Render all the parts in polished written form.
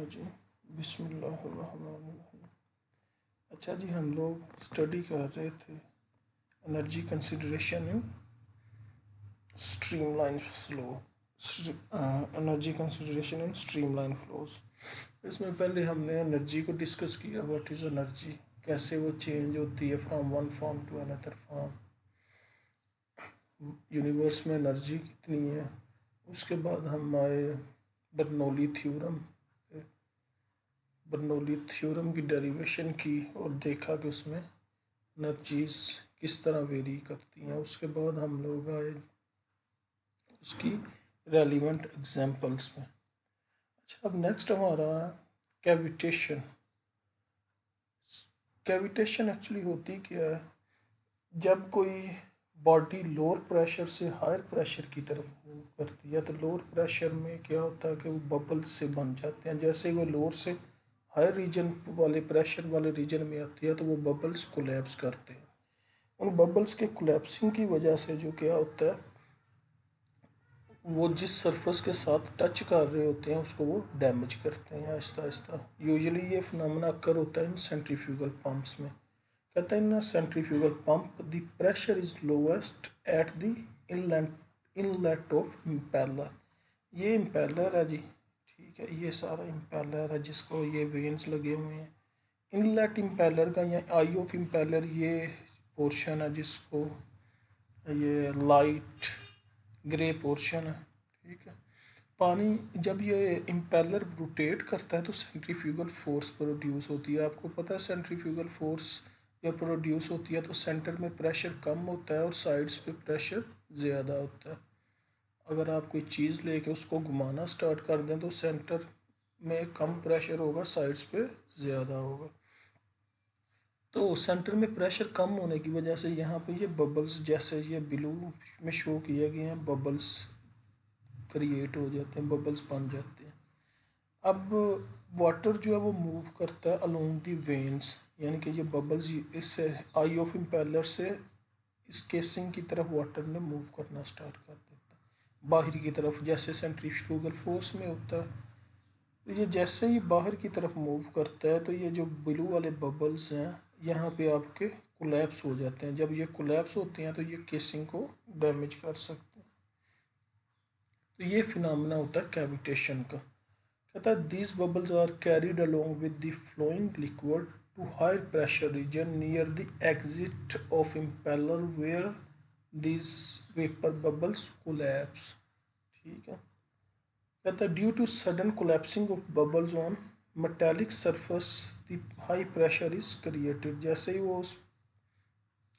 जी, बिस्मिल्लाहिर्रहमानिर्रहीम। अच्छा जी, हम लोग स्टडी कर रहे थे energy consideration in streamline flow, energy consideration in streamline flows. इसमें पहले हमने एनर्जी को डिस्कस किया, व्हाट इज़ एनर्जी, कैसे वो चेंज होती है from one form to another form, universe में एनर्जी कितनी है। उसके बाद हम आए बर्नौली थ्योरम, बर्नौली थ्योरम की डेरिवेशन की और देखा कि उसमें एनर्जीज किस तरह वेरी करती हैं। उसके बाद हम लोग आए उसकी रेलिवेंट एग्जांपल्स में। अच्छा, अब नेक्स्ट हमारा कैविटेशन। कैविटेशन एक्चुअली होती क्या है, जब कोई बॉडी लोअर प्रेशर से हायर प्रेशर की तरफ मूव करती है तो लोअर प्रेशर में क्या होता है कि वो बबल्स से बन जाते हैं। जैसे वो लोअर से हायर रीजन वाले प्रेशर वाले रीजन में आती है तो वो बबल्स कोलैप्स करते हैं। उन बबल्स के कोलैप्सिंग की वजह से जो क्या होता है, वो जिस सरफेस के साथ टच कर रहे होते हैं उसको वो डैमेज करते हैं आहिस्ता आहिस्ता। यूजुअली ये फिनोमेना अकर होता है इन सेंट्रीफ्यूगल पंप्स में। कहते हैं in centrifugal pump the pressure is lowest at the inlet of impeller. ये इम्पेलर है जी, ठीक है, ये सारा इम्पेलर है जिसको ये वेन्स लगे हुए हैं। इनलेट इम्पेलर का या आई ऑफ इम्पेलर ये पोर्शन है जिसको ये लाइट ग्रे पोर्शन है, ठीक है। पानी जब ये इम्पेलर रोटेट करता है तो सेंट्रीफ्यूगल फोर्स प्रोड्यूस होती है। आपको पता है सेंट्रीफ्यूगल फोर्स जब प्रोड्यूस होती है तो सेंटर में प्रेशर कम होता है और साइड्स पे प्रेशर ज़्यादा होता है। अगर आप कोई चीज़ लेके उसको घुमाना स्टार्ट कर दें तो सेंटर में कम प्रेशर होगा, साइड्स पे ज़्यादा होगा। तो सेंटर में प्रेशर कम होने की वजह से यहाँ पे ये बबल्स, जैसे ये ब्लू में शो किए गए हैं, बबल्स क्रिएट हो जाते हैं, बबल्स बन जाते हैं। अब वाटर जो है वो मूव करता है अलोंग दी वेन्स, यानी कि ये बबल्स इससे आई ऑफ इम्पेलर से इस केसिंग की तरफ वाटर में मूव करना स्टार्ट कर देता है बाहर की तरफ, जैसे सेंट्रीफ्यूगल फोर्स में होता है। तो ये जैसे ही बाहर की तरफ मूव करता है तो ये जो ब्लू वाले बबल्स हैं यहाँ पे आपके कोलैप्स हो जाते हैं। जब ये कोलैप्स होते हैं तो ये केसिंग को डैमेज कर सकते हैं। तो ये फिनोमेना होता है कैविटेशन का। कहता है these bubbles are carried along with the flowing liquid to higher pressure region near the exit of impeller where these vapour bubbles collapse, ठीक है। कहता है due to sudden collapsing of bubbles on metallic surface the high pressure is created. जैसे ही वो उस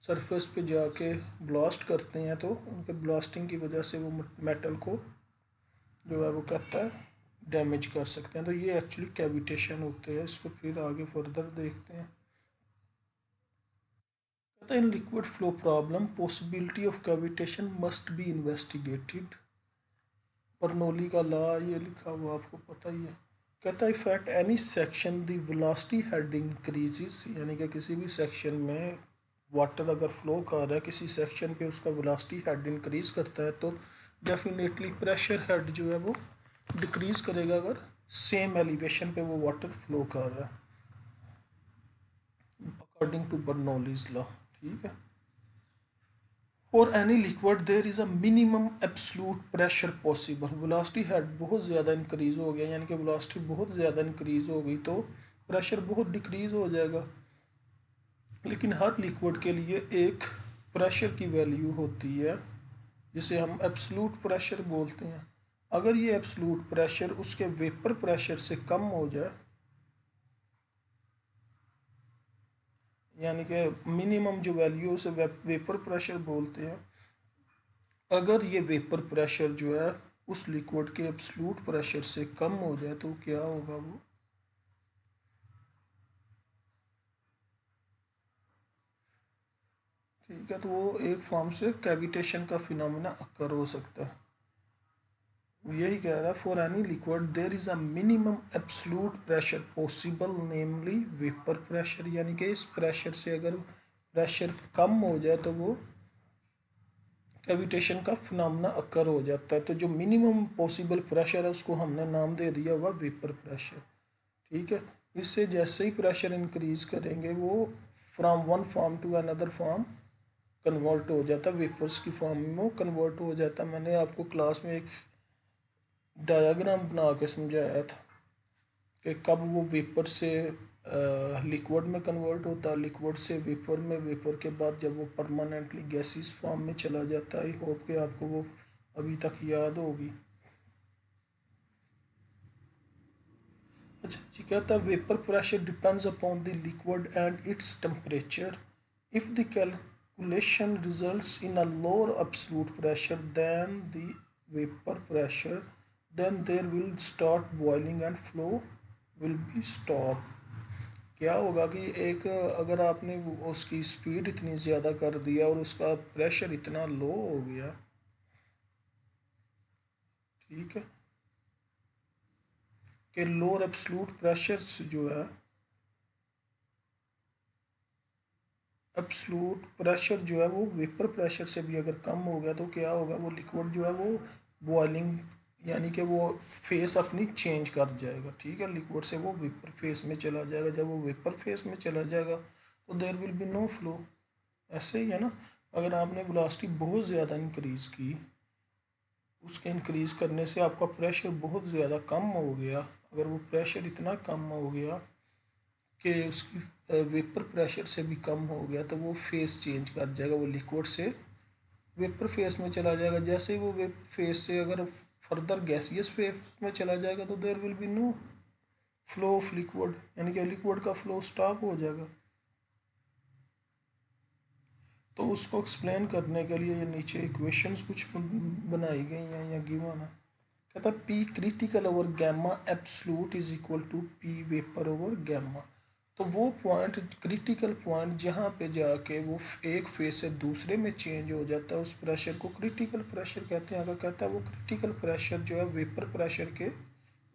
surface पे जाके ब्लास्ट करते हैं तो उनके ब्लास्टिंग की वजह से वो मेटल को जो है वो कहता है डैमेज कर सकते हैं। तो ये एक्चुअली कैविटेशन होते हैं। इसको फिर आगे फर्दर देखते हैं। कहता है in liquid flow problem possibility of cavitation must be investigated. Bernoulli का लॉ ये लिखा हुआ आपको पता ही है। कहता है if at any section the velocity head increases, यानी कि किसी भी सेक्शन में वाटर अगर फ्लो कर रहा है, किसी सेक्शन पे उसका वेलोसिटी हेड इंक्रीज करता है तो डेफिनेटली प्रेशर हेड जो है वो डिक्रीज करेगा अगर सेम एलिवेशन पे वो वाटर फ्लो कर रहा है, अकॉर्डिंग टू बर्नौलीज लॉ, ठीक है। For any liquid there is a minimum absolute pressure possible. Velocity head बहुत ज़्यादा इंक्रीज हो गया, यानी कि वेलोसिटी बहुत ज़्यादा इंक्रीज हो गई तो प्रेशर बहुत डिक्रीज हो जाएगा। लेकिन हर लिक्विड के लिए एक प्रेशर की वैल्यू होती है जिसे हम एब्सोल्यूट प्रेशर बोलते हैं। अगर ये एब्सोल्यूट प्रेशर उसके वेपर प्रेशर से कम हो जाए, यानी कि मिनिमम जो वैल्यू उसे वेपर प्रेशर बोलते हैं, अगर ये वेपर प्रेशर जो है उस लिक्विड के एब्सोल्यूट प्रेशर से कम हो जाए तो क्या होगा वो, ठीक है, तो वो एक फॉर्म से कैविटेशन का फिनोमेना अकर हो सकता है। यही कह रहा है for any liquid there is a minimum absolute pressure possible namely vapour pressure, यानी कि इस प्रेशर से अगर प्रेशर कम हो जाए तो वो कैविटेशन का फिनोमेना अकर हो जाता है। तो जो मिनिमम पॉसिबल प्रेशर है उसको हमने नाम दे दिया हुआ वेपर प्रेशर। ठीक है। इससे जैसे ही प्रेशर इंक्रीज करेंगे वो from one form to another form convert हो जाता है, वेपर्स की फॉर्म में वो कन्वर्ट हो जाता है। मैंने आपको क्लास में एक डायग्राम बना के समझाया था कि कब वो वेपर से लिक्विड में कन्वर्ट होता है, लिक्विड से वेपर में, वेपर के बाद जब वो परमानेंटली गैसीज फॉर्म में चला जाता है। आई होप कि आपको वो अभी तक याद होगी। अच्छा जी, कहता है vapour pressure depends upon the liquid and its temperature. If the calculation results in a lower absolute pressure than the vapour pressure, then there will start boiling and flow will be stop। क्या होगा कि एक अगर आपने उसकी speed इतनी ज़्यादा कर दिया और उसका प्रेशर इतना लो हो गया, ठीक है, कि लोअर एब्सोल्यूट प्रेशर जो है, एब्सोल्यूट प्रेशर जो है वो वेपर प्रेशर से भी अगर कम हो गया तो क्या होगा, वो लिक्विड जो है वो बॉइलिंग यानी कि वो फेस अपनी चेंज कर जाएगा। ठीक है, लिक्विड से वो वेपर फेस में चला जाएगा। जब वो वेपर फेस में चला जाएगा तो there will be no flow. ऐसे ही है ना, अगर आपने वेलोसिटी बहुत ज़्यादा इंक्रीज़ की, उसके इंक्रीज़ करने से आपका प्रेशर बहुत ज़्यादा कम हो गया, अगर वो प्रेशर इतना कम हो गया कि उसकी वेपर प्रेशर से भी कम हो गया तो वो फेस चेंज कर जाएगा, वो लिक्विड से वेपर फेस में चला जाएगा। जैसे ही वो वेपर फेस से अगर फर्दर गैसियस फेस में चला जाएगा तो there will be no flow of liquid, यानी कि लिक्विड का फ्लो स्टॉप हो जाएगा। तो उसको एक्सप्लेन करने के लिए ये नीचे इक्वेशंस कुछ बनाई गई हैं या गिवन है। कहता है P critical over gamma absolute is equal to P vapour over gamma. तो वो पॉइंट, क्रिटिकल पॉइंट जहाँ पे जाके वो एक फेज से दूसरे में चेंज हो जाता है, उस प्रेशर को क्रिटिकल प्रेशर कहते हैं। अगर कहता है वो क्रिटिकल प्रेशर जो है वेपर प्रेशर के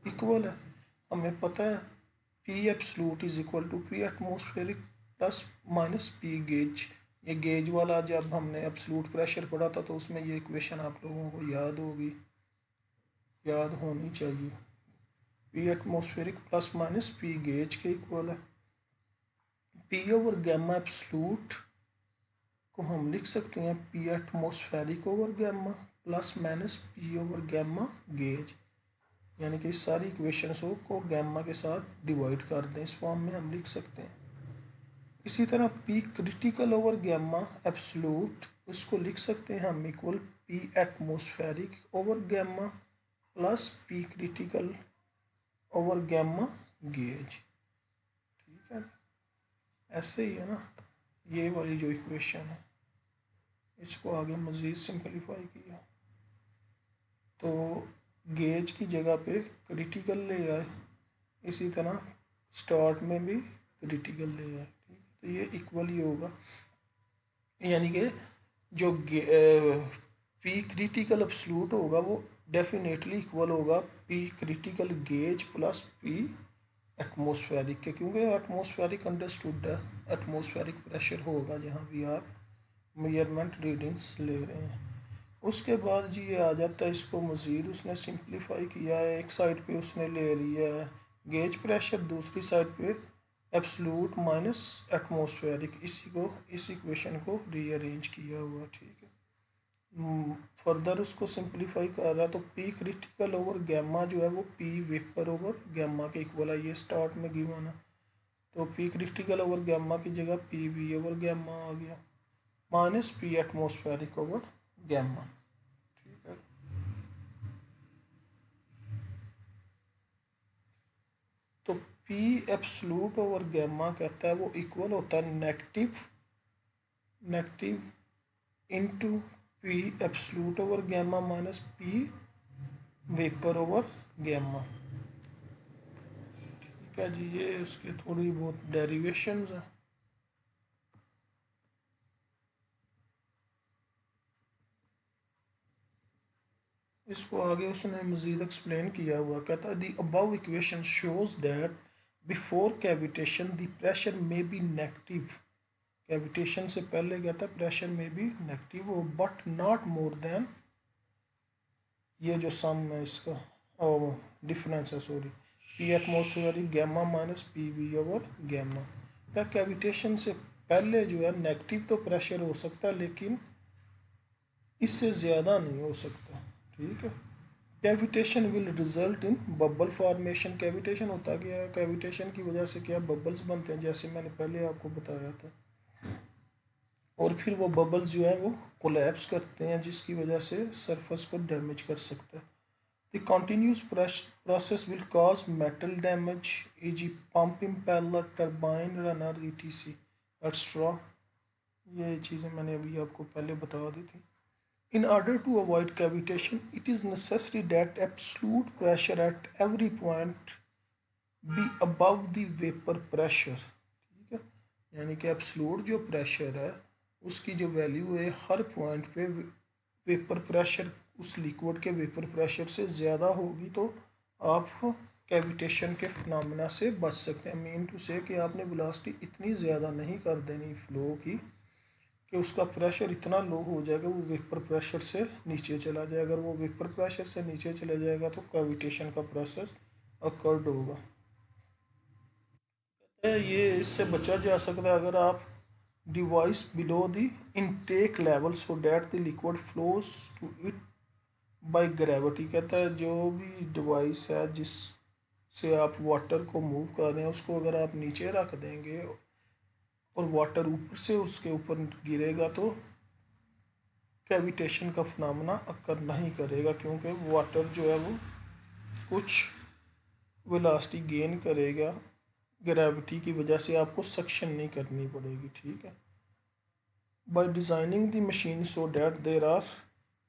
इक्वल है। हमें पता है P absolute is equal to P atmospheric plus minus P gauge. ये गेज वाला जब हमने एब्सोल्यूट प्रेशर पढ़ा था तो उसमें ये इक्वेशन आप लोगों को याद होगी, याद होनी चाहिए। P atmospheric plus minus P gauge के इक्वल है। पी ओवर गैमा एब्सोल्यूट को हम लिख सकते हैं P atmospheric over gamma plus minus P over gamma gauge, यानी कि इस सारी इक्वेशंस को गैमा के साथ डिवाइड कर दें, इस फॉर्म में हम लिख सकते हैं। इसी तरह P critical over gamma absolute, उसको लिख सकते हैं हम equal P atmospheric over gamma plus P critical over gamma gauge. ठीक है, ऐसे ही है ना। ये वाली जो इक्वेशन है इसको आगे मज़ीद सिंपलीफाई किया तो गेज की जगह पे क्रिटिकल ले आए, इसी तरह स्टार्ट में भी क्रिटिकल ले आए। ठीक है, तो ये इक्वल ही होगा, यानी कि जो पी क्रिटिकल एब्सोल्यूट होगा वो डेफिनेटली इक्वल होगा P critical gauge plus P atmospheric के, क्योंकि एटमोस्फेरिक अंडरस्टूड है, एटमोस्फेरिक प्रेशर होगा जहाँ भी आप मेजरमेंट रीडिंग्स ले रहे हैं। उसके बाद जी ये आ जाता है, इसको मज़ीद उसने सिंप्लीफाई किया है। एक साइड पे उसने ले लिया है गेज प्रेशर, दूसरी साइड पे एब्सोल्यूट माइनस एटमोस्फेरिक, इसी को, इस इक्वेशन को रीअरेंज किया हुआ। ठीक है, फर्दर उसको सिंप्लीफाई कर रहा है तो पी क्रिटिकल ओवर गैमा जो है वो पी वेपर ओवर गैमा के इक्वल है, ये स्टार्ट में गिवन है। तो पी क्रिटिकल ओवर गैमा की जगह पी वी ओवर गैमा आ गया minus P atmospheric over gamma. ठीक है, तो पी एब्सोल्यूट ओवर गैमा कहता है वो इक्वल होता है negative into P absolute over gamma minus P vapour over gamma. ठीक है जी, ये उसके थोड़ी बहुत डेरिवेशंस हैं। इसको आगे उसने मज़ीद एक्सप्लेन किया हुआ, कहता है the above equation shows that before cavitation the pressure में बी नेगेटिव। कैविटेशन से पहले कहता है प्रेशर में भी नेगेटिव हो, बट नॉट मोर देन, ये जो सम है इसका डिफरेंस है, sorry, P atmospheric gamma minus P V over gamma. या कैविटेशन से पहले जो है नेगेटिव तो प्रेशर हो सकता है, लेकिन इससे ज़्यादा नहीं हो सकता। ठीक है। Cavitation will result in bubble formation. Cavitation होता क्या है? कैविटेशन की वजह से क्या बबल्स बनते हैं, जैसे मैंने पहले आपको बताया था। और फिर वो बबल्स जो है वो कोलैप्स करते हैं, जिसकी वजह से सरफेस को डैमेज कर सकता है। The continuous process will cause metal damage, e.g. Pump impeller, turbine runner, etc extra. ये चीज़ें मैंने अभी आपको पहले बता दी थी। In order to avoid cavitation, it is necessary that absolute pressure at every point be above the vapor pressure। ठीक है। यानी कि एब्सोल्यूट जो प्रेशर है उसकी जो वैल्यू है हर पॉइंट पे वेपर प्रेशर, उस लिक्विड के वेपर प्रेशर से ज़्यादा होगी, तो आप कैविटेशन के फिनोमेना से बच सकते हैं। मीन टू से कि आपने वेलोसिटी इतनी ज़्यादा नहीं कर देनी फ्लो की कि उसका प्रेशर इतना लो हो जाएगा वो वेपर प्रेशर से नीचे चला जाए। अगर वो वेपर प्रेशर से नीचे चला जाएगा तो कैविटेशन का प्रोसेस अकर्ड होगा। ये इससे बचा जा सकता है अगर आप device below the intake level so that the liquid flows to it by gravity. कहता है जो भी डिवाइस है जिससे आप वाटर को मूव कर रहे हैं उसको अगर आप नीचे रख देंगे और वाटर ऊपर से उसके ऊपर गिरेगा तो कैविटेशन का फिनोमेना अक्कर नहीं करेगा, क्योंकि वाटर जो है वो कुछ वेलोसिटी गेन करेगा, ग्रेविटी की वजह से आपको सक्शन नहीं करनी पड़ेगी। ठीक है। By designing the machine so that there are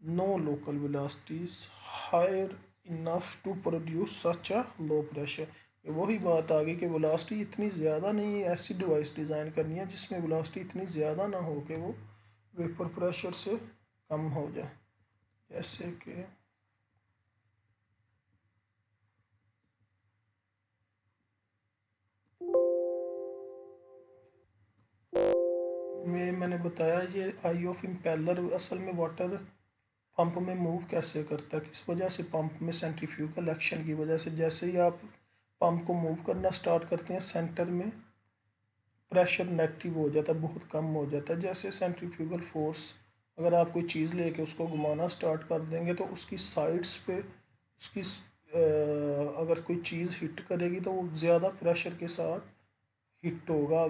no local velocities higher enough to produce such a low pressure. वही बात आ गई कि वेलोसिटी इतनी ज़्यादा नहीं है, ऐसी डिवाइस डिज़ाइन करनी है जिसमें वेलोसिटी इतनी ज़्यादा ना हो कि वो वेपर प्रेशर से कम हो जाए। जैसे कि मैंने बताया ये आई ऑफ इम्पेलर असल में वाटर पंप में मूव कैसे करता है, किस वजह से पंप में सेंट्रीफ्यूगल एक्शन की वजह से। जैसे ही आप पंप को मूव करना स्टार्ट करते हैं सेंटर में प्रेशर नेगेटिव हो जाता है, बहुत कम हो जाता है। जैसे सेंट्रीफ्यूगल फोर्स, अगर आप कोई चीज़ लेके उसको घुमाना स्टार्ट कर देंगे तो उसकी साइड्स पे उसकी अगर कोई चीज़ हिट करेगी तो वो ज़्यादा प्रेशर के साथ हिट होगा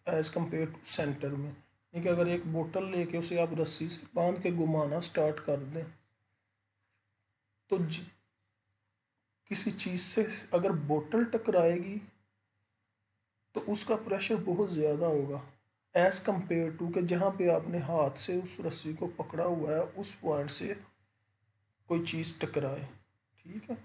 एज़ कम्पेयर टू सेंटर में। यानी कि अगर एक बोतल लेके उसे आप रस्सी से बांध के घुमाना स्टार्ट कर दें तो किसी चीज़ से अगर बोतल टकराएगी तो उसका प्रेशर बहुत ज़्यादा होगा एज़ कम्पेयर टू कि जहाँ पे आपने हाथ से उस रस्सी को पकड़ा हुआ है उस पॉइंट से कोई चीज़ टकराए। ठीक है।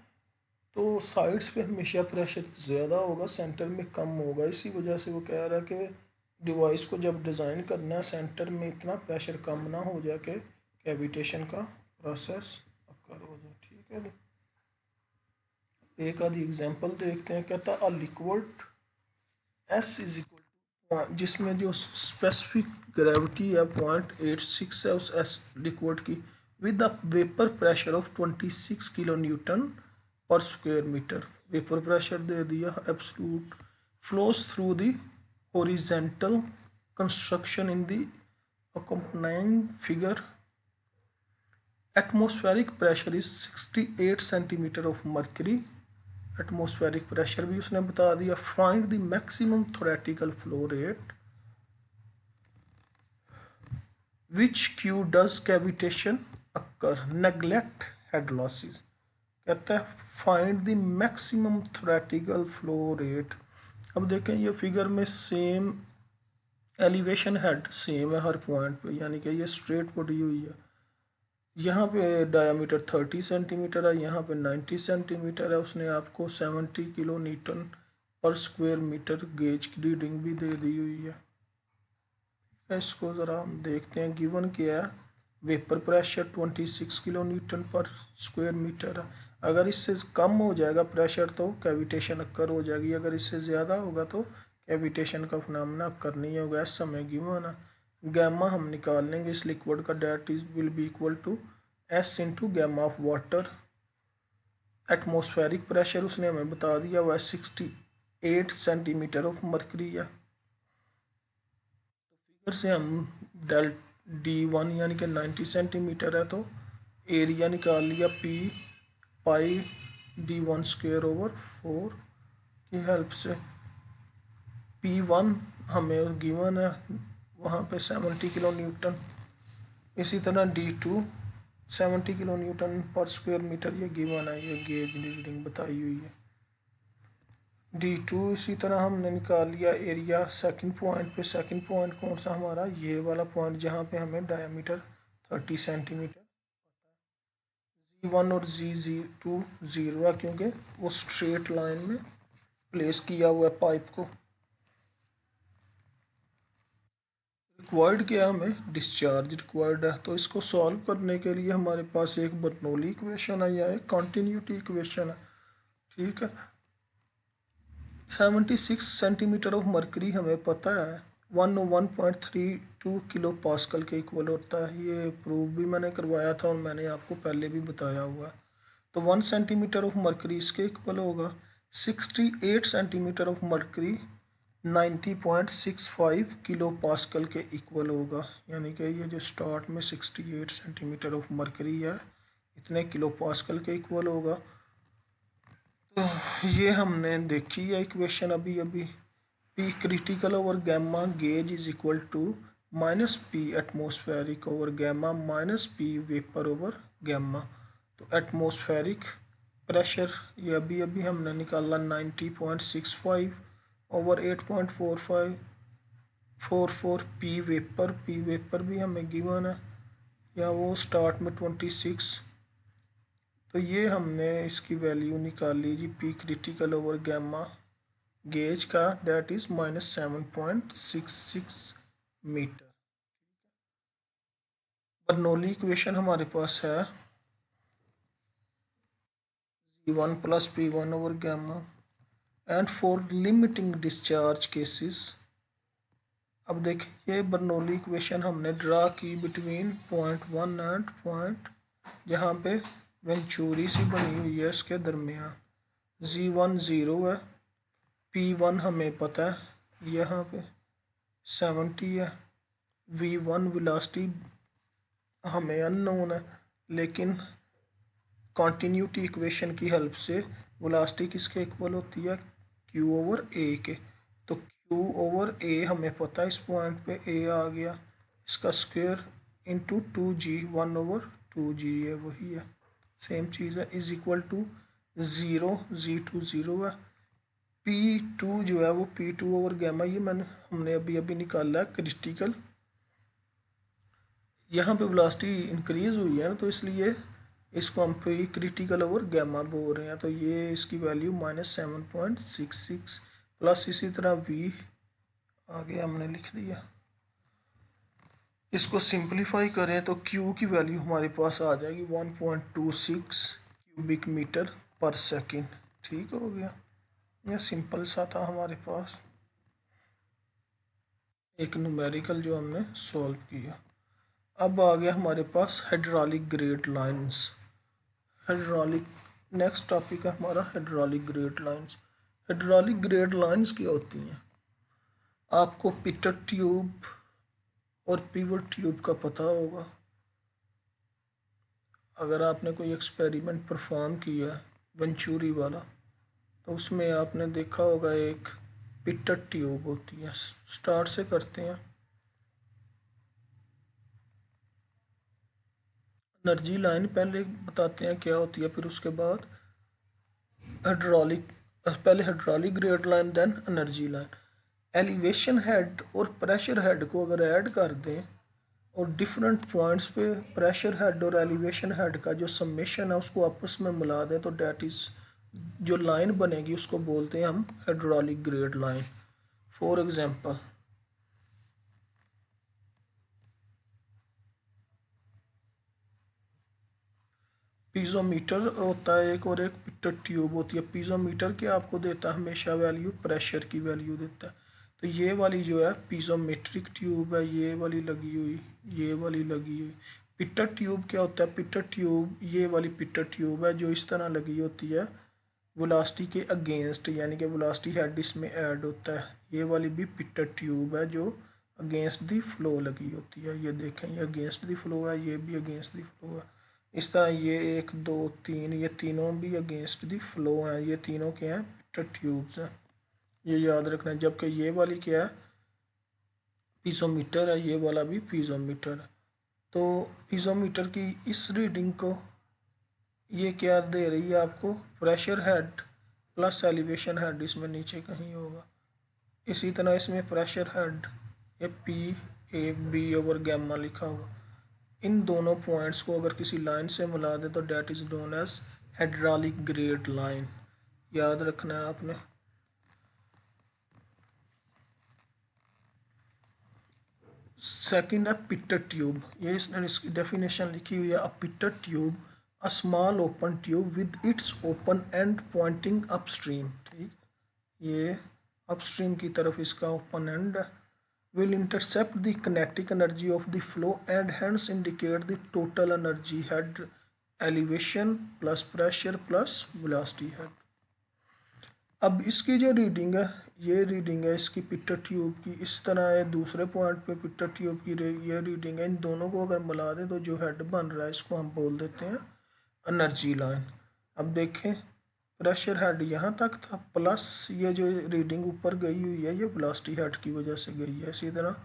तो साइड्स पे हमेशा प्रेशर ज़्यादा होगा, सेंटर में कम होगा। इसी वजह से वो कह रहा है कि डिवाइस को जब डिज़ाइन करना है सेंटर में इतना प्रेशर कम ना हो जाए कि कैविटेशन का प्रोसेस अकर हो जाए। ठीक है। एक आधी एग्जांपल देखते हैं। कहता a liquid S is equal जिसमें जो स्पेसिफिक ग्रेविटी है 0.86 है उस एस लिक्विड की, with the vapour pressure of 26 kilo Newton पर स्क्वायर मीटर। वेपर प्रेशर दे दिया absolute, flows through the horizontal construction in the accompanying figure। Atmospheric pressure is 68 centimetre of mercury. Atmospheric pressure भी उसने बता दिया। Find the maximum theoretical flow rate which Q does cavitation occur, neglect head losses. कहता है find the maximum theoretical flow rate. अब देखें ये figure में सेम एलिवेशन हेड सेम है हर पॉइंट पे, यानी कि ये स्ट्रेट पड़ी हुई है। यहाँ पे डायामीटर 30 सेंटीमीटर है, यहाँ पे 90 सेंटीमीटर है। उसने आपको 70 किलो न्यूटन पर स्क्वायर मीटर गेज की रीडिंग भी दे दी हुई है। इसको ज़रा हम देखते हैं। गिवन क्या है, वेपर प्रेशर 26 किलो न्यूटन पर स्क्वायर मीटर है। अगर इससे कम हो जाएगा प्रेशर तो कैविटेशन अक्कर हो जाएगी, अगर इससे ज़्यादा होगा तो कैविटेशन का फिनोमेना अक्कर नहीं होगा। इस समय गिवन है गैमा हम निकाल लेंगे इस लिक्विड का, that is will be equal to S into gamma of water atmospheric pressure उसने हमें बता दिया हुआ है 68 सेंटीमीटर ऑफ मरकरी है। फिगर से हम डेल D1 यानी कि 90 सेंटीमीटर है, तो एरिया निकाल लिया पाई D1² ओवर 4 की हेल्प से। P1 हमें गिवन है वहाँ पे 70 किलो न्यूटन। इसी तरह D2 70 किलो न्यूटन पर स्क्वायर मीटर ये गिवन है, ये गेज रीडिंग बताई हुई है। D2 इसी तरह हमने निकाल लिया एरिया सेकंड पॉइंट पे। सेकंड पॉइंट कौन सा हमारा, ये वाला पॉइंट जहाँ पे हमें डायमीटर 30 सेंटीमीटर। Z1 और Z2 0 है क्योंकि वो स्ट्रेट लाइन में प्लेस किया हुआ है पाइप को। रिक्वायर्ड क्या, हमें डिस्चार्ज रिक्वायर्ड है, तो इसको सॉल्व करने के लिए हमारे पास एक बर्नौली इक्वेशन है या एक कंटिन्यूटी इक्वेशन है। ठीक है, 76 सेंटीमीटर ऑफ मरकरी हमें पता है 101.32 किलो पास्कल के इक्वल होता है। ये प्रूव भी मैंने करवाया था और मैंने आपको पहले भी बताया हुआ है। तो 1 सेंटीमीटर ऑफ मरकरी इसके इक्वल होगा। 68 centimetre of mercury 90.65 kilo pascal के इक्वल होगा। यानी कि ये जो स्टार्ट में 68 सेंटीमीटर ऑफ मरकरी है इतने किलो पास्कल के इक्वल होगा। तो ये हमने देखी है इक्वेशन अभी अभी। P critical over gamma gauge is equal to -P atmospheric over gamma -P vapour over gamma. तो एटमॉस्फेरिक प्रेशर ये अभी अभी हमने निकाला 90.65 ओवर 8.4544। P वेपर भी हमें गिवन है, या वो स्टार्ट में 26। तो ये हमने इसकी वैल्यू निकाल ली जी P critical over gamma gauge का, that is -7.66 metre. Bernoulli equation हमारे पास है Z1 + P1 over gamma and for limiting discharge cases. अब देखिए ये बर्नौली इक्वेशन हमने ड्रा की बिटवीन पॉइंट 1 एंड पॉइंट जहाँ पे वेंचुरी सी बनी हुई है इसके दरमियान। Z1 0 है, P1 हमें पता है यहाँ पे 70 है, V1 वेलोसिटी हमें अननोन है, लेकिन कॉन्टीन्यूटी इक्वेशन की हेल्प से वेलोसिटी किसके इक्वल होती है, Q ओवर A के। तो Q ओवर A हमें पता है, इस पॉइंट पे A आ गया, इसका square into 2G 1 over 2G है, वही है सेम चीज़ है, इज इक्वल टू 0 Z2 0 है। P2 जो है वो P2 ओवर गैमा, ये हमने अभी अभी निकाला है क्रिटिकल। यहाँ पे वेलोसिटी इंक्रीज हुई है ना, तो इसलिए इसको हम P क्रिटिकल ओवर गैमा बोल रहे हैं। तो ये इसकी वैल्यू -7.66 प्लस इसी तरह V आगे हमने लिख दिया। इसको सिंप्लीफाई करें तो Q की वैल्यू हमारे पास आ जाएगी 1.26 क्यूबिक मीटर पर सेकेंड। ठीक हो गया, यह सिंपल सा था हमारे पास एक न्यूमेरिकल जो हमने सॉल्व किया। अब आ गया हमारे पास hydraulic grade lines. Hydraulic next topic है हमारा hydraulic grade lines. Hydraulic grade lines क्या होती हैं, आपको पिटट ट्यूब और पिवट ट्यूब का पता होगा। अगर आपने कोई एक्सपेरिमेंट परफॉर्म किया वेंचुरी वाला, तो उसमें आपने देखा होगा एक पिटट ट्यूब होती है। स्टार्ट से करते हैं। एनर्जी लाइन पहले बताते हैं क्या होती है, फिर उसके बाद हाइड्रोलिक, पहले hydraulic grade line then energy line. Elevation head और प्रेशर हेड को अगर ऐड कर दें और डिफरेंट पॉइंट्स पे प्रेशर हेड और एलिवेशन हेड का जो समेशन है उसको आपस में मिला दें, तो डेट इज़ जो लाइन बनेगी उसको बोलते हैं हम hydraulic grade line. For example piezometer होता है एक, और एक पिटट ट्यूब होती है। पीजोमीटर क्या आपको देता है, हमेशा वैल्यू प्रेशर की वैल्यू देता है। तो ये वाली जो है पीजोमेट्रिक ट्यूब है, ये वाली लगी हुई, ये वाली लगी हुई। पिटर ट्यूब क्या होता है? पिटर ट्यूब ये वाली पिटर ट्यूब है जो इस तरह लगी होती है वेलोसिटी के अगेंस्ट, यानी कि वेलोसिटी हेड इसमें ऐड होता है। ये वाली भी पिटर ट्यूब है जो अगेंस्ट दी फ्लो लगी होती है। ये देखें, ये अगेंस्ट दी फ्लो है, ये भी अगेंस्ट दी फ्लो है। इस तरह ये 1 2 3 ये तीनों भी अगेंस्ट दी फ्लो हैं। ये तीनों क्या हैं? पिटर ट्यूब्स हैं, ये याद रखना है। जबकि ये वाली क्या है? पीजोमीटर है, ये वाला भी पीजोमीटर है। तो पीजोमीटर की इस रीडिंग को ये क्या दे रही है आपको? Pressure head plus elevation head, इसमें नीचे कहीं होगा। इसी तरह इसमें प्रेशर हेड ये P/A/B गामा लिखा हुआ। इन दोनों पॉइंट्स को अगर किसी लाइन से मिला दे तो that is known as hydraulic grade line, याद रखना है आपने। सेकंड है पिटर ट्यूब। ये इसने इसकी डेफिनेशन लिखी हुई है। अ पिटर tube a small open tube with its open and Poynting upstream. ठीक, ये अपस्ट्रीम की तरफ इसका open and will intercept the kinetic energy of the flow and hence indicate the total energy head elevation plus pressure plus velocity head। अब इसकी जो reading है, ये रीडिंग है इसकी पिटर ट्यूब की, इस तरह है। दूसरे पॉइंट पे पिटर ट्यूब की ये रीडिंग है। इन दोनों को अगर मिला दें तो जो हेड बन रहा है इसको हम बोल देते हैं एनर्जी लाइन। अब देखें, प्रेशर हेड यहाँ तक था, प्लस ये जो रीडिंग ऊपर गई हुई है ये वेलोसिटी हेड की वजह से गई है। इसी तरह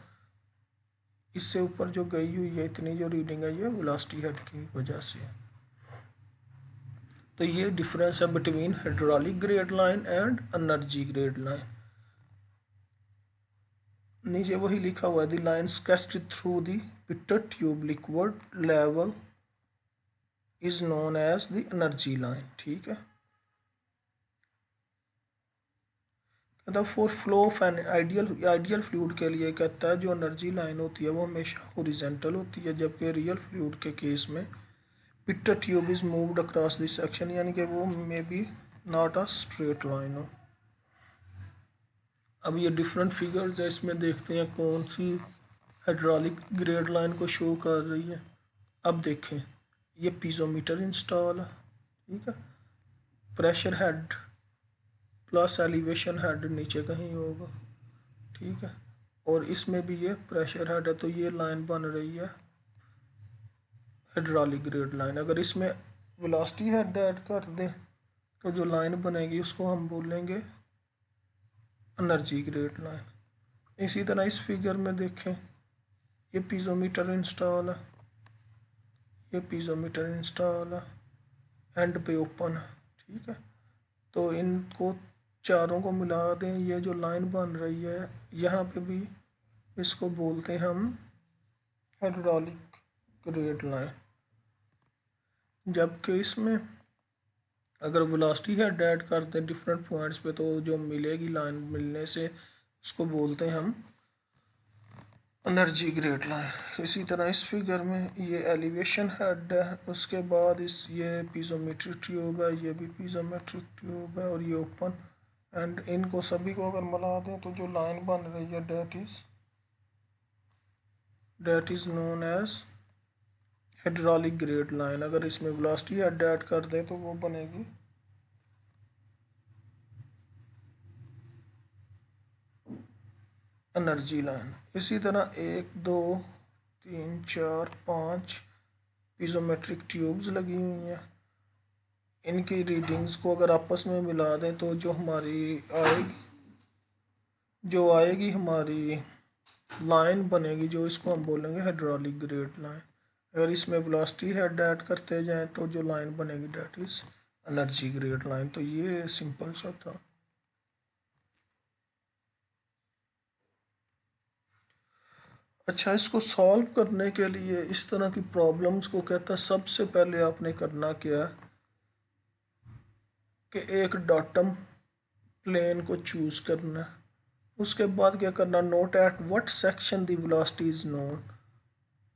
इससे ऊपर जो गई हुई है इतनी जो रीडिंग है ये वेलोसिटी हेड की वजह से। तो ये डिफरेंस है between hydraulic grade line and energy grade line. नीचे वही लिखा हुआ है, the line sketched through the pitot tube liquid level is known as the energy line. ठीक है, कहता for flow of an ideal fluid के लिए कहता है जो एनर्जी लाइन होती है वो हमेशा हॉरिजॉन्टल होती है, जबकि रियल फ्लूइड के केस में पिटर tube is moved across this section, यानी कि वो may be not a straight line हो। अब ये डिफरेंट फिगर्स है, इसमें देखते हैं कौन सी हाइड्रोलिक ग्रेड लाइन को शो कर रही है। अब देखें, ये पीजोमीटर इंस्टॉल है। ठीक है, pressure head plus elevation head नीचे कहीं होगा। ठीक है, और इसमें भी ये प्रेशर हेड है, तो ये लाइन बन रही है हाइड्रोलिक ग्रेड लाइन। अगर इसमें वेलोसिटी हेड ऐड कर दें तो जो लाइन बनेगी उसको हम बोलेंगे एनर्जी ग्रेड लाइन। इसी तरह इस फिगर में देखें, ये पीजोमीटर इंस्टॉल है, ये पीजोमीटर इंस्टॉल है, एंड पे ओपन है। ठीक है, तो इनको चारों को मिला दें, ये जो लाइन बन रही है यहाँ पे भी इसको बोलते हैं हम हाइड्रोलिक ग्रेड लाइन। जबकि इसमें अगर वेलोसिटी हेड ऐड करते हैं डिफरेंट पॉइंट्स पे तो जो मिलेगी लाइन मिलने से उसको बोलते हैं हम एनर्जी ग्रेड लाइन। इसी तरह इस फिगर में ये एलिवेशन हेड है, उसके बाद इस ये पीजोमेट्रिक ट्यूब है, ये भी पीजोमेट्रिक ट्यूब है, और ये ओपन एंड इनको सभी को अगर मिला दें तो जो लाइन बन रही है that is known as hydraulic grade line. अगर इसमें वेलोसिटी हेड ऐड कर दें तो वो बनेगी एनर्जी लाइन। इसी तरह 1 2 3 4 5 पीजोमेट्रिक ट्यूब्स लगी हुई हैं। इनकी रीडिंग्स को अगर आपस में मिला दें तो जो आएगी हमारी लाइन बनेगी, जो इसको हम बोलेंगे हाइड्रोलिक ग्रेड लाइन। अगर इसमें वेलोसिटी हेड ऐड करते जाएं तो जो लाइन बनेगी that is energy grade line. तो ये सिंपल सा था। अच्छा, इसको सॉल्व करने के लिए इस तरह की प्रॉब्लम्स को कहता है सबसे पहले आपने करना क्या है कि एक डॉटम प्लेन को चूज़ करना। उसके बाद क्या करना, note at what section the velocity is known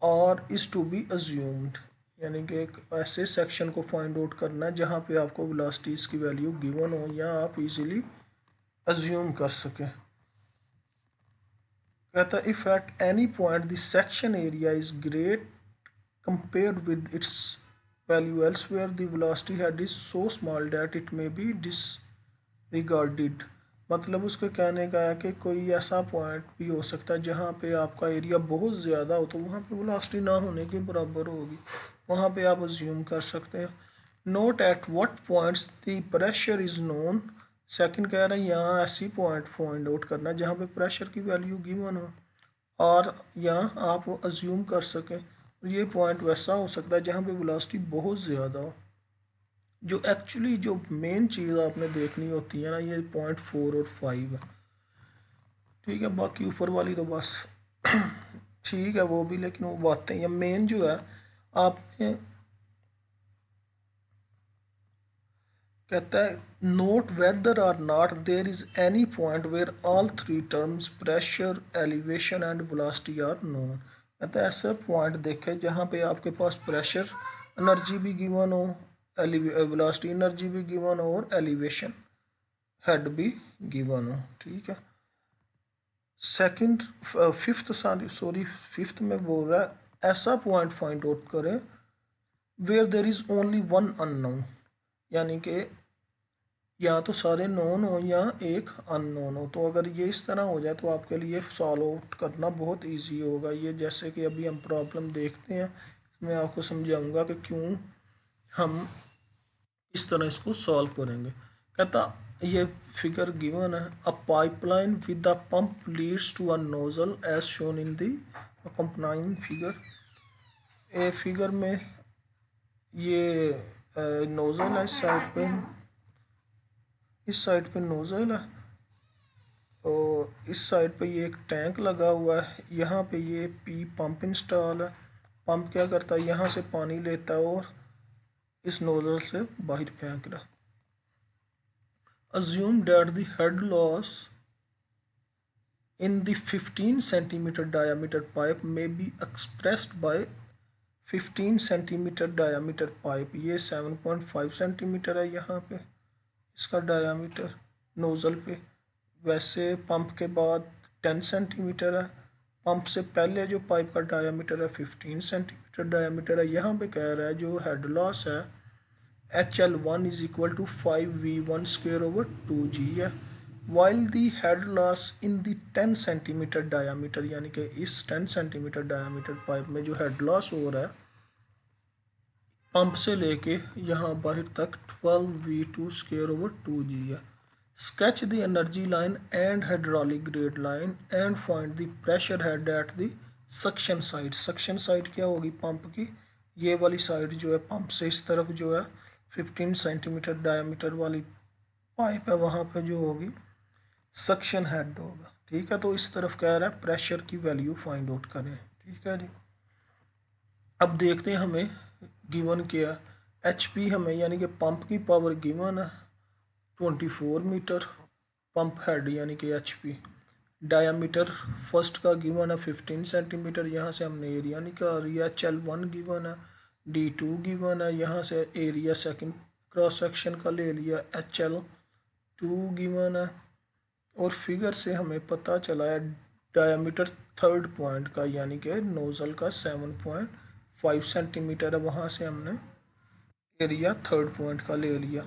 और इज़ टू बी अज्यूम्ड, यानी कि एक ऐसे सेक्शन को फाइंड आउट करना है जहाँ पे आपको वेलोसिटीज़ की वैल्यू गिवन हो या आप इजीली अज्यूम कर सकें। कहता if at any point the section area is great compared with its value elsewhere, the velocity head is so small that it may be disregarded। मतलब उसके कहने का है कि कोई ऐसा पॉइंट भी हो सकता है जहाँ पे आपका एरिया बहुत ज़्यादा हो तो वहाँ पे वेलोसिटी ना होने के बराबर होगी, वहाँ पे आप अज्यूम कर सकते हैं। Note at what points the pressure is known. Second कह रहा है यहाँ ऐसी पॉइंट फाइंड आउट करना जहाँ पे प्रेशर की वैल्यू गिवन हो और यहाँ आप अज्यूम कर सकें। ये पॉइंट वैसा हो सकता है जहाँ पे वेलोसिटी बहुत ज़्यादा हो। जो एक्चुअली जो मेन चीज़ आपने देखनी होती है ना, ये पॉइंट 4 और 5 है। ठीक है, बाकी ऊपर वाली तो बस ठीक है वो भी, लेकिन वो बातें या मेन जो है आपने कहता है note whether or not there is any point where all three terms pressure elevation and velocity are known. कहता है ऐसा पॉइंट देखे जहाँ पे आपके पास प्रेशर एनर्जी भी गिवन हो, वेलोसिटी एनर्जी भी गिवन हो और एलिवेशन हेड भी गिवन हो। ठीक है, सेकंड फिफ्थ में बोल रहा है ऐसा पॉइंट फाइंड आउट करें where there is only one unknown, यानी कि या तो सारे नोन हो या एक अननोन हो। तो अगर ये इस तरह हो जाए तो आपके लिए सॉल्व आउट करना बहुत इजी होगा। ये जैसे कि अभी हम प्रॉब्लम देखते हैं, मैं आपको समझाऊंगा कि क्यों हम इस तरह इसको सॉल्व करेंगे। कहता ये फिगर गिवन है, a pipeline with a pump leads to a nozzle as shown in the accompanying figure. A figure में ये नोजल है, इस साइड पे नोजल है और इस साइड पे ये एक टैंक लगा हुआ है। यहाँ पे ये पी पंप इंस्टॉल है। पंप क्या करता है, यहाँ से पानी लेता है और इस नोजल से बाहर फेंक रहा। Assume that the head loss in the 15 centimeter diameter pipe may be expressed by 15 centimeter diameter pipe। ये 7.5 सेंटीमीटर है यहाँ पे इसका डायामीटर नोज़ल पे, वैसे पंप के बाद 10 सेंटीमीटर है। पंप से पहले जो पाइप का डायामीटर है 15 सेंटीमीटर डायामीटर है। यहाँ पे कह रहा है जो हेड लॉस है HL1 is equal to 5V1 square over 2G है। While the head loss in the 10 centimetre diameter, यानी कि इस 10 सेंटीमीटर डायामीटर पाइप में जो हेड लॉस हो रहा है पंप से लेके यहाँ बाहर तक 12V2 स्क्वेयर ओवर 2G है। Sketch the energy line and hydraulic grade line and find the pressure head at the suction side. Suction side क्या होगी पंप की, ये वाली साइड जो है पंप से इस तरफ जो है 15 सेंटीमीटर डायमीटर वाली पाइप है, वहाँ पे जो होगी सक्शन हेड होगा। ठीक है, तो इस तरफ कह रहा है प्रेशर की वैल्यू फाइंड आउट करें। ठीक है जी, अब देखते हैं हमें गिवन क्या HP हमें, यानी कि पंप की पावर गिवन है 24 मीटर, पंप हेड यानी कि HP। डायामीटर फर्स्ट का गिवन है 15 सेंटीमीटर, यहाँ से हमने एरिया निकाल लिया। HL1 गिवन है, D2 गिवन है, यहाँ से एरिया सेकंड क्रॉस सेक्शन का ले लिया। HL2 गिवन है और फिगर से हमें पता चला है डायामीटर थर्ड पॉइंट का यानी कि नोज़ल का 7.5 सेंटीमीटर है, वहाँ से हमने एरिया थर्ड पॉइंट का ले लिया।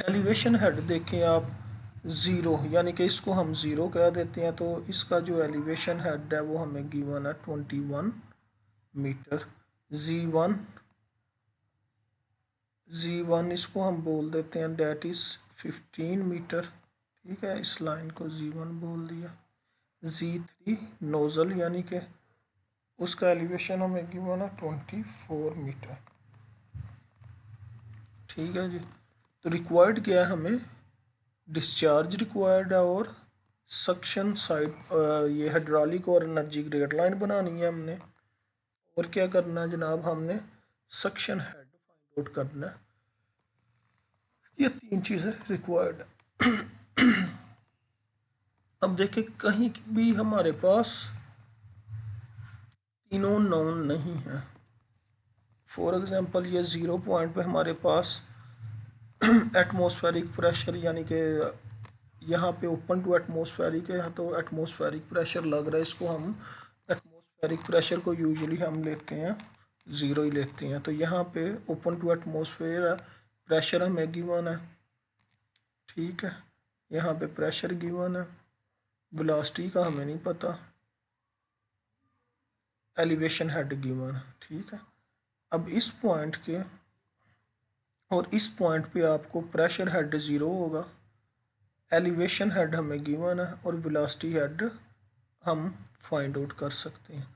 एलिवेशन हेड देखें आप 0, यानी कि इसको हम 0 कह देते हैं, तो इसका जो एलिवेशन हेड है वो हमें गिवन है 21 मीटर। Z1 इसको हम बोल देते हैं डेट इज़ 15 मीटर। ठीक है, इस लाइन को Z1 बोल दिया। Z3 नोज़ल यानी कि उसका एलिवेशन हमें गिवन है 24 मीटर। ठीक है जी, तो रिक्वायर्ड क्या है हमें, डिस्चार्ज रिक्वायर्ड है और सक्शन साइड ये हाइड्रोलिक और एनर्जी ग्रेड लाइन बनानी है हमने, और क्या करना है जनाब, हमने सक्शन हेड फाइंड आउट करना है। ये 3 चीज़ें रिक्वायर्ड है। अब देखें कहीं भी हमारे पास तीनों नोन नहीं है। फॉर एग्जांपल ये 0 पॉइंट पे हमारे पास एटमॉस्फेरिक प्रेशर, यानी कि यहाँ पे ओपन टू एटमॉस्फेरिक है तो एटमॉस्फेरिक प्रेशर लग रहा है, इसको हम एटमॉस्फेरिक प्रेशर को यूजुअली हम लेते हैं ज़ीरो ही लेते हैं। तो यहाँ पे ओपन टू एटमॉस्फेयर है, प्रेशर हमें गिवन है, ठीक है। यहाँ पे प्रेशर गिवन है, वेलोसिटी का हमें नहीं पता, एलिवेशन हेड गिवन है, ठीक है। अब इस पॉइंट के और इस पॉइंट पे आपको प्रेशर हेड ज़ीरो होगा, एलिवेशन हेड हमें गिवन है और वेलोसिटी हेड हम फाइंड आउट कर सकते हैं।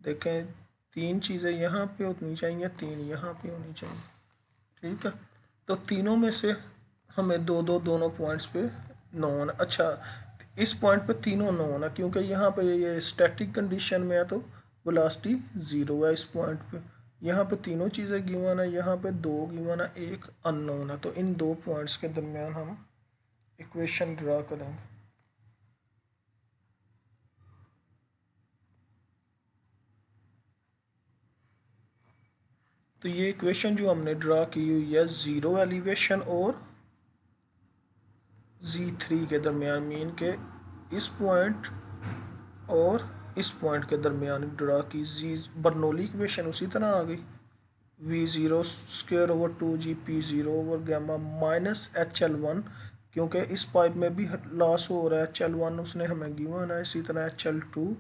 देखें, तीन चीज़ें यहाँ पे होनी चाहिए, तीन यहाँ पे होनी चाहिए, ठीक है। तो तीनों में से हमें दो दो दोनों पॉइंट्स पे नॉन, अच्छा इस पॉइंट पे तीनों नॉन है क्योंकि यहाँ पे ये स्टैटिक कंडीशन में है तो वेलोसिटी ज़ीरो है इस पॉइंट पे। यहाँ पे तीनों चीज़ें गिवन है, यहाँ पे दो गिवन है, एक अननोन है। तो इन दो पॉइंट्स के दरमियान हम इक्वेशन ड्रा करेंगे। तो ये इक्वेशन जो हमने ड्रा की हुई है ज़ीरो एलिवेशन और Z3 के दरमियान, मीन के इस पॉइंट और इस पॉइंट के दरमियान ड्रा की। जी बर्नौली इक्वेशन उसी तरह आ गई, V0 square over 2G P0 over gamma minus HL1, क्योंकि इस पाइप में भी लॉस हो रहा है, HL1 उसने हमें गिवन है, इसी तरह HL2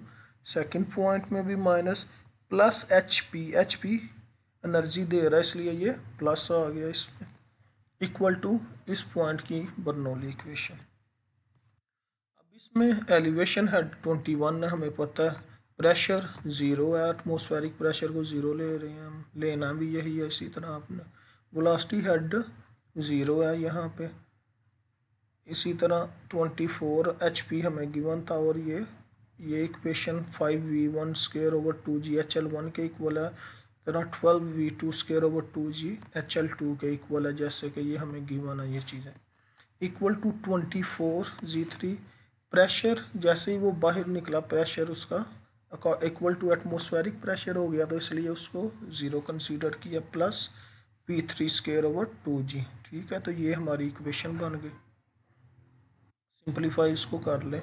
सेकंड पॉइंट में भी माइनस, प्लस HP एनर्जी दे रहा है इसलिए ये प्लस आ गया इसमें, इक्वल टू इस पॉइंट की बर्नौली इक्वेशन। अब इसमें एलिवेशन है 21 है, हमें पता है प्रेशर ज़ीरो है, एटमॉस्फेरिक प्रेशर को ज़ीरो ले रहे हैं हम, लेना भी यही है। इसी तरह आपने वेलोसिटी हेड ज़ीरो है यहाँ पे, इसी तरह 24 HP हमें गिवन था और ये equation 5V1 square over 2G HL1 के इक्वल है, तरह 12V2 square over 2G HL2 के इक्वल है, जैसे कि ये हमें गिवन है ये चीज़ें, इक्वल टू 24Z3। प्रेशर जैसे ही वो बाहर निकला प्रेशर उसका इक्वल टू एटमॉस्फेरिक प्रेशर हो गया, तो इसलिए उसको ज़ीरो कंसीडर किया, plus P3 square over 2G, ठीक है। तो ये हमारी इक्वेशन बन गई। सिंपलीफाई इसको कर लें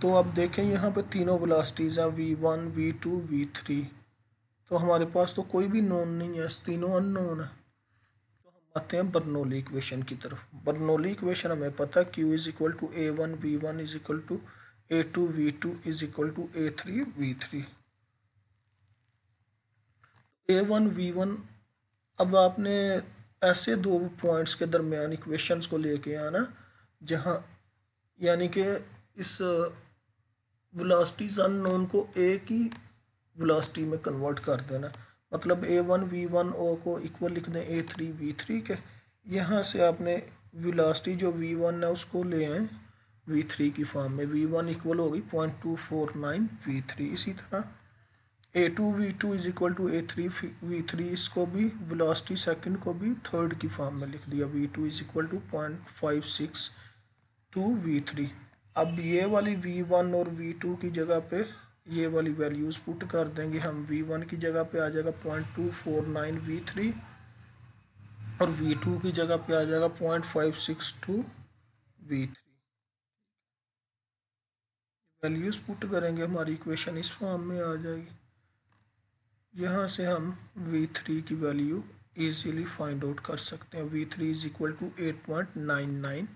तो अब देखें यहाँ पे तीनों वेलोसिटीज़ हैं V1 V2 V3, तो हमारे पास तो कोई भी नोन नहीं है, तीनों अननोन है। तो हम आते हैं बर्नौली इक्वेशन की तरफ। बर्नौली इक्वेशन हमें पता है Q is equal to A1 V1 is equal to A2 V2 is equal to A3 V3। A1 V1, अब आपने ऐसे दो पॉइंट्स के दरमियान इक्वेशंस को लेके आना जहाँ यानी कि इस वेलोसिटीज अननोन को एक ही वेलोसिटी में कन्वर्ट कर देना, मतलब A1 V1 ओ को इक्वल लिख दें A3 V3 के। यहाँ से आपने वेलोसिटी जो V1 है उसको ले आए V3 की फॉर्म में, V1 इक्वल होगी 0.249 V3। इसी तरह A2 V2 is equal to A3 V3, इसको भी वेलोसिटी सेकंड को भी थर्ड की फॉर्म में लिख दिया, V2 is equal to 0.562 V3। अब ये वाली V1 और V2 की जगह पे ये वाली वैल्यूज़ पुट कर देंगे हम। V1 की जगह पे आ जाएगा 0.249 V3 और V2 की जगह पे आ जाएगा 0.562 V3। वैल्यूज़ पुट करेंगे, हमारी इक्वेशन इस फॉर्म में आ जाएगी। यहाँ से हम V3 की वैल्यू इजीली फाइंड आउट कर सकते हैं। V3 is equal to 8.99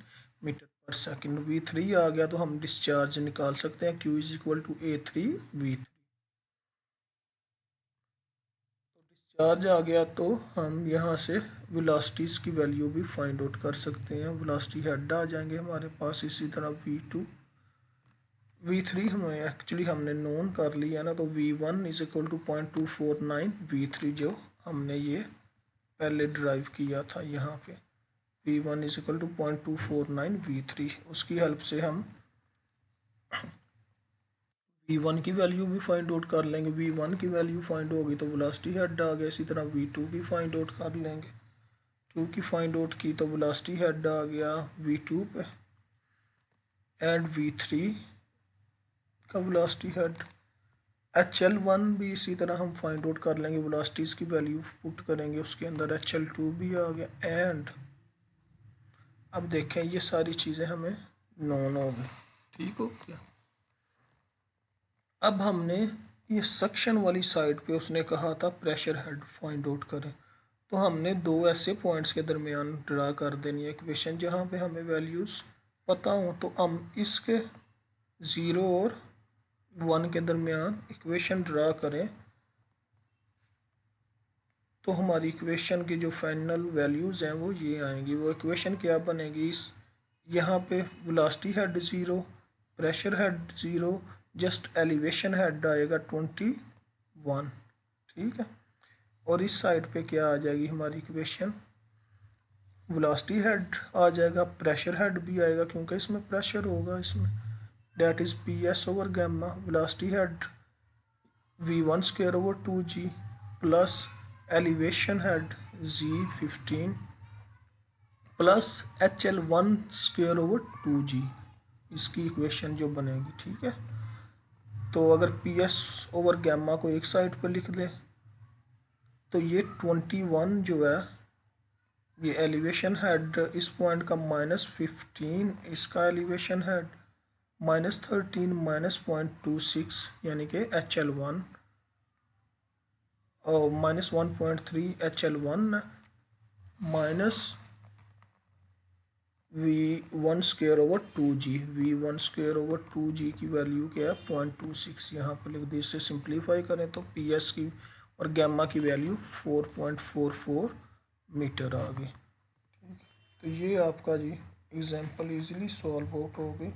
metre पर सेकंड। V3 आ गया तो हम डिस्चार्ज निकाल सकते हैं, Q is equal to A3 V3। तो डिस्चार्ज आ गया तो हम यहाँ से वेलोसिटीज़ की वैल्यू भी फाइंड आउट कर सकते हैं। वेलोसिटी हेड आ जाएंगे हमारे पास, इसी तरह V2 V3 हमें एक्चुअली हमने नोन कर लिया ना, तो V1 is equal to 0.249 V3 जो हमने ये पहले ड्राइव किया था यहाँ पे, V1 is equal to 0.249 V3, उसकी हेल्प से हम V1 की वैल्यू भी फाइंड आउट कर लेंगे। V1 की वैल्यू फाइंड होगी तो वेलोसिटी हेड आ गया, इसी तरह V2 की फाइंड आउट कर लेंगे। 2 की फाइंड आउट की तो वेलोसिटी हेड आ गया V2 पे, एंड V3 का वेलोसिटी हेड। HL1 भी इसी तरह हम फाइंड आउट कर लेंगे, वेलोसिटीज़ की वैल्यू पुट करेंगे उसके अंदर, HL2 भी आ गया। एंड अब देखें ये सारी चीज़ें हमें नॉन हो गई, ठीक हो गया। अब हमने ये सक्शन वाली साइड पे उसने कहा था प्रेशर हेड फाइंड आउट करें, तो हमने दो ऐसे पॉइंट्स के दरमियान ड्रा कर देनी है इक्वेशन जहाँ पे हमें वैल्यूज़ पता हो। तो हम इसके 0 और 1 के दरमियान इक्वेशन ड्रा करें तो हमारी इक्वेशन की जो फाइनल वैल्यूज़ हैं वो ये आएंगी। वो इक्वेशन क्या बनेगी, इस यहाँ पे velocity head 0, pressure head 0, just elevation head आएगा 21, ठीक है। और इस साइड पे क्या आ जाएगी हमारी इक्वेशन, वेलोसिटी हेड आ जाएगा, प्रेशर हेड भी आएगा क्योंकि इसमें प्रेशर होगा इसमें, that is P S over gamma. Velocity head v1 square over 2g plus elevation head z15 plus HL1 square over 2g, इसकी इक्वेशन जो बनेगी, ठीक है। तो अगर पी एस ओवर गैमा को एक साइड पर लिख दें तो ये 21 जो है ये एलिवेशन हेड इस पॉइंट का -15, इसका एलिवेशन हेड -13 -0.26 यानी कि HL1 और -1.3 HL1 minus V1 square over 2g, V1 square over 2g की वैल्यू क्या है 0.26, यहाँ पर लिख दी। इसे सिंप्लीफाई करें तो पी एस की और गैमा की वैल्यू 4.44 मीटर आ गई। तो ये आपका जी एग्जांपल इजीली सॉल्व आउट हो गई।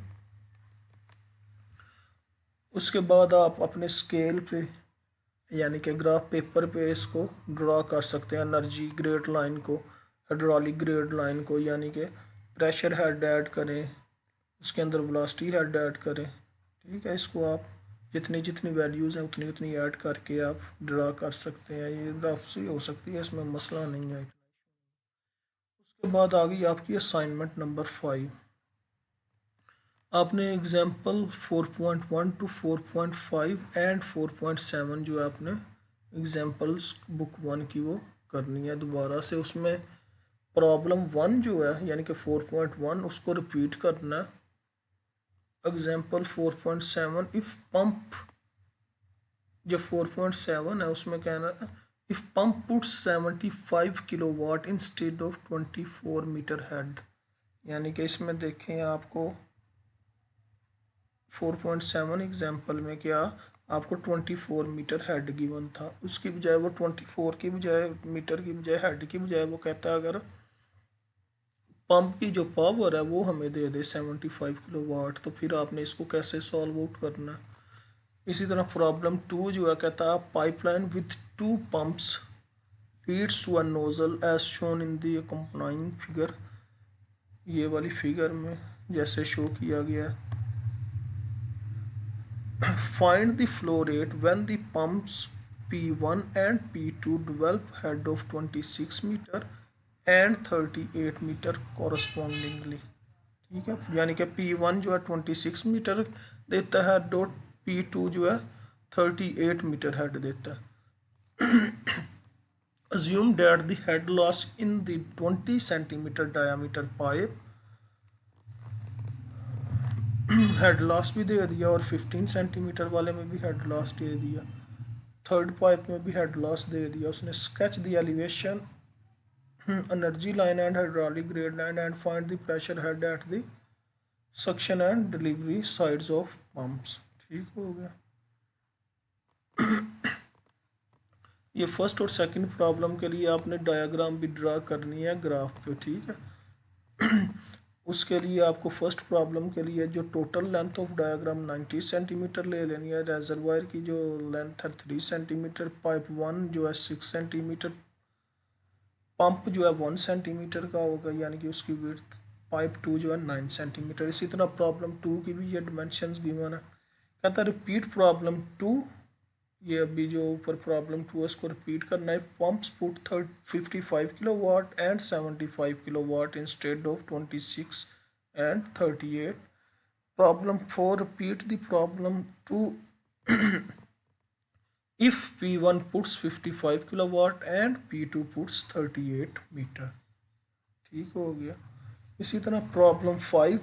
उसके बाद आप अपने स्केल पे यानी कि ग्राफ पेपर पे इसको ड्रा कर सकते हैं, एनर्जी ग्रेड लाइन को, हाइड्रोलिक ग्रेड लाइन को, यानी कि प्रेशर हेड ऐड करें, उसके अंदर वेलोसिटी हेड ऐड करें, ठीक है। इसको आप जितनी जितनी वैल्यूज़ हैं उतनी उतनी ऐड करके आप ड्रा कर सकते हैं। ये ग्राफ से हो सकती है, इसमें मसला नहीं है। उसके बाद आ गई आपकी असाइनमेंट नंबर 5। आपने एग्जाम्पल 4.1 टू 4.5 एंड 4.7 जो है आपने एग्जाम्पल्स बुक 1 की वो करनी है दोबारा से। उसमें प्रॉब्लम 1 जो है यानी कि 4.1 उसको रिपीट करना है। एग्जाम्पल 4.7 इफ़ पंप, जो 4.7 है उसमें कहना है if pump puts 75 kilowatt instead of 24 metre head, यानी कि इसमें देखें आपको 4.7 एग्जाम्पल में क्या आपको 24 मीटर हेड गिवन था, उसकी बजाय वो 24 की बजाय मीटर की बजाय हेड की बजाय वो कहता है अगर पंप की जो पावर है वो हमें दे दे 75 किलोवाट, तो फिर आपने इसको कैसे सॉल्व आउट करना। इसी तरह प्रॉब्लम 2 जो है कहता है pipeline with 2 pumps leads to a nozzle as shown in the accompanying figure, ये वाली फिगर में जैसे शो किया गया है। Find the flow rate when the pumps P1 and P2 develop head of 26 meter and 38 metre correspondingly, ठीक है। यानी कि P1 जो है 26 मीटर देता है, डॉट P2 जो है 38 मीटर हेड देता है। Assume that the head loss in the 20 centimeter diameter pipe, head loss भी दे दिया और 15 सेंटीमीटर वाले में भी हेड लॉस दे दिया, थर्ड पाइप में भी हेड लॉस दे दिया उसने। Sketch the elevation energy line and hydraulic grade line and find the pressure head at the suction and delivery sides of pumps, ठीक हो गया। ये फर्स्ट और सेकंड प्रॉब्लम के लिए आपने डायग्राम भी ड्रा करनी है ग्राफ पे, ठीक है। उसके लिए आपको फर्स्ट प्रॉब्लम के लिए जो total length of diagram 90 centimetre ले लेनी है, रेजरवायर की जो लेंथ है 3 सेंटीमीटर, पाइप 1 जो है 6 सेंटीमीटर, पंप जो है 1 सेंटीमीटर का होगा यानी कि उसकी विड्थ, पाइप 2 जो है 9 सेंटीमीटर। इसी तरह प्रॉब्लम 2 की भी ये डिमेंशंस गिवन है। कहता है रिपीट प्रॉब्लम 2, ये अभी जो ऊपर प्रॉब्लम 2 है उसको रिपीट करना है। Pumps put 55 kilowatt and 75 kilowatt instead of 26 and 38। Problem 4 repeat the problem 2 if P1 puts 55 kilowatt and P2 puts 38 metre, ठीक हो गया। इसी तरह प्रॉब्लम 5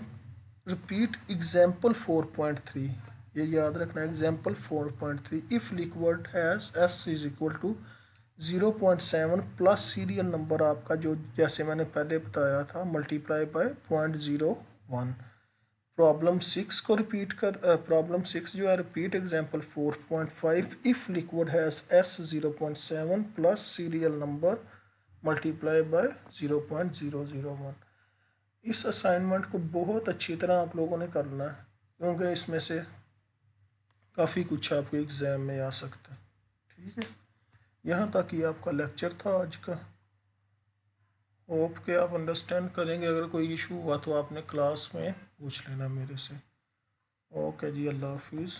रिपीट एग्जाम्पल 4.3, ये याद रखना। Example 4.3, if liquid has S is equal to 0.7 plus serial number आपका जो जैसे मैंने पहले बताया था मल्टीप्लाई बाय 0.01। प्रॉब्लम 6 को रिपीट कर प्रॉब्लम 6 जो है repeat example 4.5, if liquid has S 0.7 plus serial number multiply by 0.001। इस असाइनमेंट को बहुत अच्छी तरह आप लोगों ने करना है क्योंकि इसमें से काफ़ी कुछ आपके एग्ज़ाम में आ सकता है। ठीक है, यहाँ तक ही आपका लेक्चर था आज का। होप के आप अंडरस्टैंड करेंगे। अगर कोई इशू हुआ तो आपने क्लास में पूछ लेना मेरे से। ओके जी, अल्लाह हाफिज़।